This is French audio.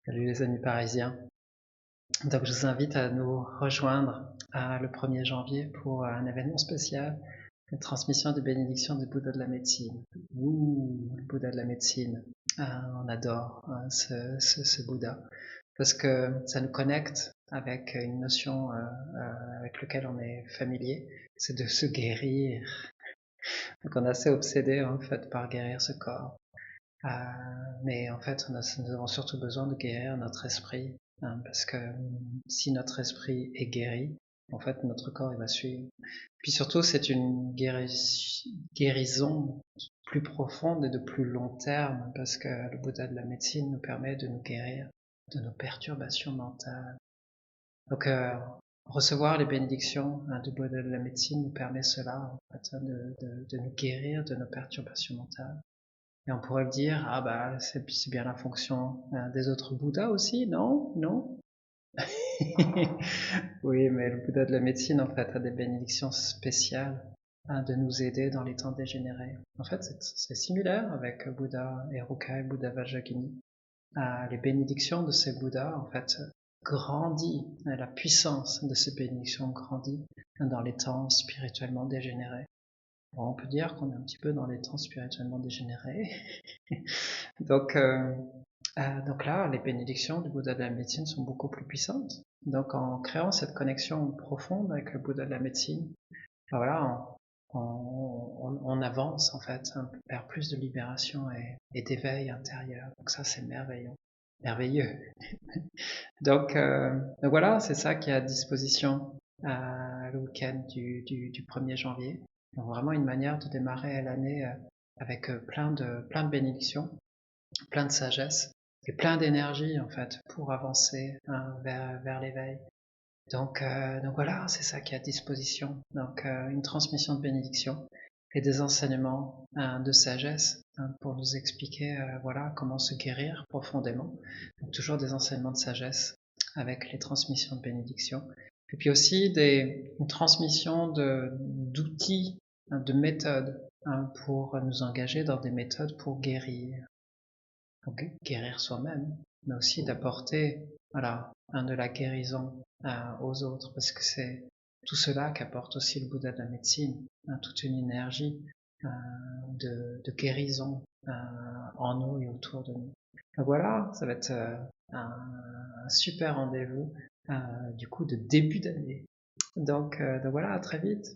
Salut les amis parisiens. Donc je vous invite à nous rejoindre le 1er janvier pour un événement spécial, une transmission des bénédictions du Bouddha de la médecine. Ouh, le Bouddha de la médecine. On adore ce Bouddha parce que ça nous connecte avec une notion avec laquelle on est familier, c'est de se guérir. Donc on est assez obsédé en fait par guérir ce corps. Euh, mais en fait, nous avons surtout besoin de guérir notre esprit, hein, parce que si notre esprit est guéri, en fait, notre corps il va suivre. Puis surtout, c'est une guérison plus profonde et de plus long terme, parce que le Bouddha de la médecine nous permet de nous guérir de nos perturbations mentales. Donc, recevoir les bénédictions du Bouddha de la médecine nous permet cela, en fait, de nous guérir de nos perturbations mentales. Et on pourrait me dire, ah bah c'est bien la fonction des autres Bouddhas aussi, non? Non? Oui, mais le Bouddha de la médecine, en fait, a des bénédictions spéciales de nous aider dans les temps dégénérés. En fait, c'est similaire avec Bouddha Heruka et Bouddha Vajrayana. Les bénédictions de ces Bouddhas, en fait, grandit, la puissance de ces bénédictions grandit dans les temps spirituellement dégénérés. Bon, on peut dire qu'on est un petit peu dans les temps spirituellement dégénérés. Donc, donc là, les bénédictions du Bouddha de la médecine sont beaucoup plus puissantes. Donc en créant cette connexion profonde avec le Bouddha de la médecine, ben voilà, on avance en fait vers plus de libération et d'éveil intérieur. Donc ça, c'est merveilleux. Merveilleux. Donc voilà, c'est ça qui est à disposition le week-end du 1er janvier. Donc vraiment une manière de démarrer l'année avec plein de bénédictions, plein de sagesse et plein d'énergie en fait pour avancer vers l'éveil. Donc voilà, c'est ça qui est à disposition. Donc une transmission de bénédictions et des enseignements de sagesse pour nous expliquer voilà comment se guérir profondément. Donc toujours des enseignements de sagesse avec les transmissions de bénédictions. Et puis aussi une transmission d'outils, de méthodes pour nous engager dans des méthodes pour guérir soi-même, mais aussi d'apporter voilà, de la guérison aux autres, parce que c'est tout cela qu'apporte aussi le Bouddha de la médecine, toute une énergie euh, de guérison en nous et autour de nous. Donc voilà, ça va être un super rendez-vous du coup de début d'année. Donc voilà, à très vite.